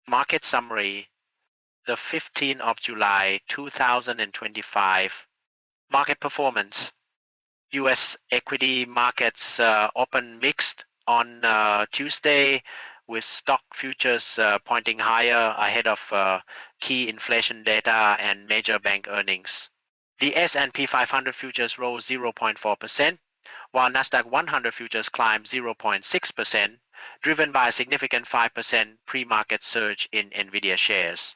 Market summary, the 15th of July 2025. Market performance. U.S. equity markets open mixed on Tuesday, with stock futures pointing higher ahead of key inflation data and major bank earnings. The S&P 500 futures rose 0.4%, while Nasdaq 100 futures climbed 0.6%, driven by a significant 5% pre-market surge in Nvidia shares.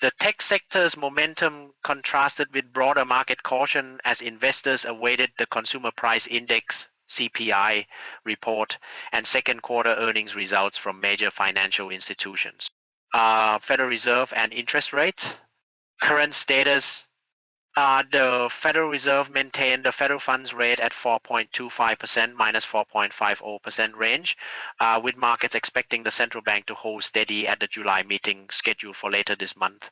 The tech sector's momentum contrasted with broader market caution as investors awaited the Consumer Price Index (CPI) report and second quarter earnings results from major financial institutions. Federal Reserve and interest rates. Current status. The Federal Reserve maintained the federal funds rate at 4.25% minus 4.50% range, with markets expecting the central bank to hold steady at the July meeting scheduled for later this month.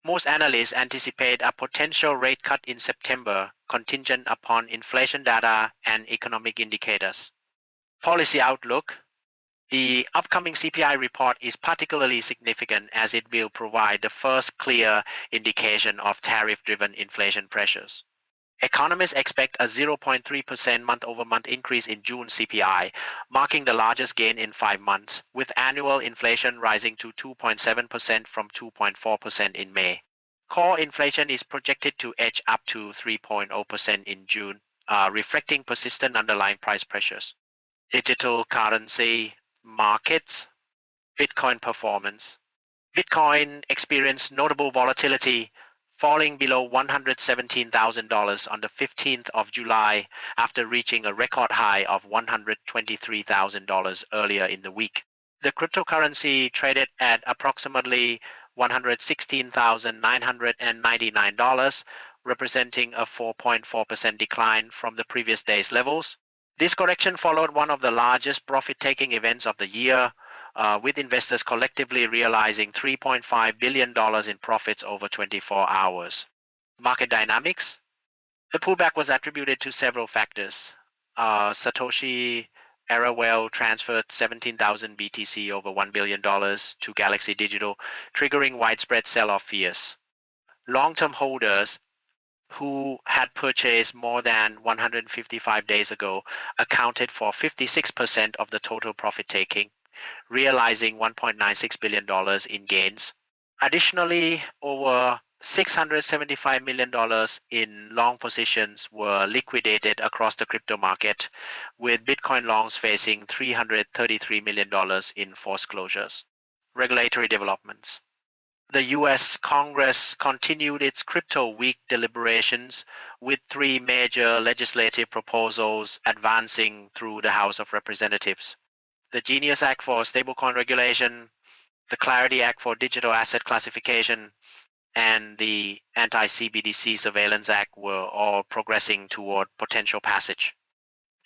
Most analysts anticipate a potential rate cut in September, contingent upon inflation data and economic indicators. Policy outlook. The upcoming CPI report is particularly significant as it will provide the first clear indication of tariff-driven inflation pressures. Economists expect a 0.3% month-over-month increase in June CPI, marking the largest gain in 5 months, with annual inflation rising to 2.7% from 2.4% in May. Core inflation is projected to edge up to 3.0% in June, reflecting persistent underlying price pressures. Digital currency markets. Bitcoin performance. Bitcoin experienced notable volatility, falling below $117,000 on the 15th of July after reaching a record high of $123,000 earlier in the week. The cryptocurrency traded at approximately $116,999, representing a 4.4% decline from the previous day's levels. This correction followed one of the largest profit-taking events of the year, with investors collectively realizing $3.5 billion in profits over 24 hours. Market dynamics. The pullback was attributed to several factors. Satoshi Arawell transferred 17,000 BTC over $1 billion to Galaxy Digital, triggering widespread sell-off fears. Long-term holders who had purchased more than 155 days ago accounted for 56% of the total profit-taking, realizing $1.96 billion in gains. Additionally, over $675 million in long positions were liquidated across the crypto market, with Bitcoin longs facing $333 million in forced closures. Regulatory developments. The U.S. Congress continued its crypto week deliberations, with 3 major legislative proposals advancing through the House of Representatives. The Genius Act for stablecoin regulation, the Clarity Act for digital asset classification, and the Anti-CBDC Surveillance Act were all progressing toward potential passage.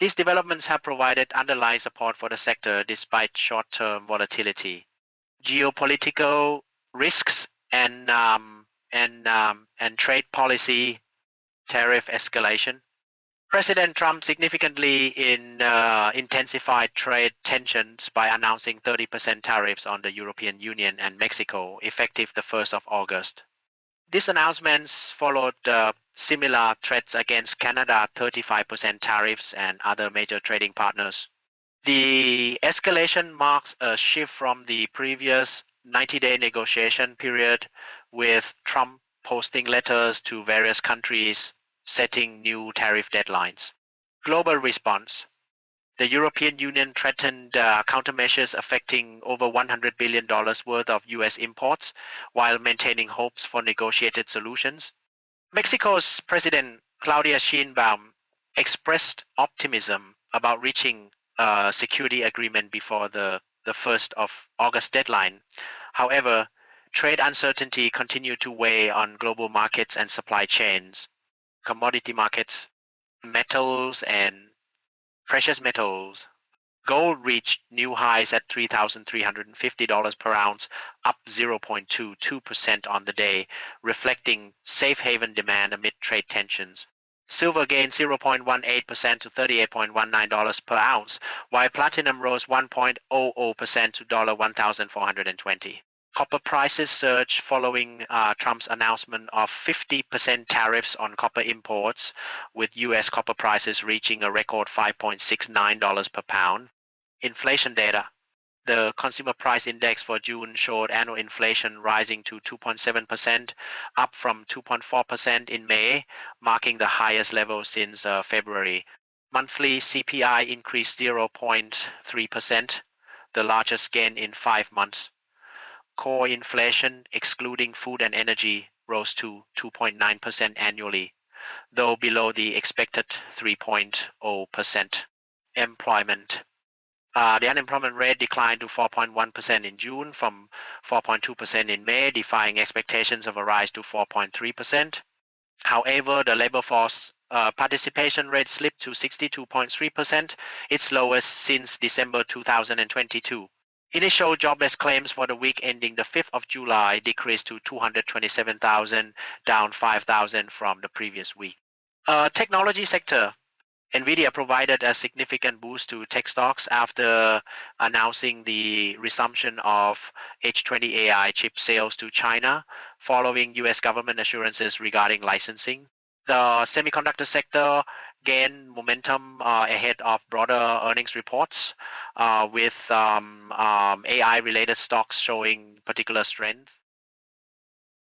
These developments have provided underlying support for the sector despite short-term volatility. Geopolitical risks and trade policy. Tariff escalation. President Trump significantly intensified trade tensions by announcing 30% tariffs on the European Union and Mexico, effective the 1st of August. These announcements followed similar threats against Canada, 35% tariffs, and other major trading partners. The escalation marks a shift from the previous 90-day negotiation period, with Trump posting letters to various countries setting new tariff deadlines. Global response. The European Union threatened countermeasures affecting over $100 billion worth of U.S. imports while maintaining hopes for negotiated solutions. Mexico's President Claudia Sheinbaum expressed optimism about reaching a security agreement before the 1st of August deadline. However, trade uncertainty continued to weigh on global markets and supply chains. Commodity markets, metals and precious metals. Gold reached new highs at $3,350 per ounce, up 0.22% on the day, reflecting safe haven demand amid trade tensions. Silver gained 0.18% to $38.19 per ounce, while platinum rose 1.00% to $1,420. Copper prices surge following Trump's announcement of 50% tariffs on copper imports, with U.S. copper prices reaching a record $5.69 per pound. Inflation data. The consumer price index for June showed annual inflation rising to 2.7%, up from 2.4% in May, marking the highest level since February. Monthly CPI increased 0.3%, the largest gain in 5 months. Core inflation, excluding food and energy, rose to 2.9% annually, though below the expected 3.0%. Employment. The unemployment rate declined to 4.1% in June from 4.2% in May, defying expectations of a rise to 4.3%. However, the labor force participation rate slipped to 62.3%, its lowest since December 2022. Initial jobless claims for the week ending the 5th of July decreased to 227,000, down 5,000 from the previous week. Technology sector. Nvidia provided a significant boost to tech stocks after announcing the resumption of H20 AI chip sales to China, following U.S. government assurances regarding licensing. The semiconductor sector gained momentum ahead of broader earnings reports, with AI-related stocks showing particular strength.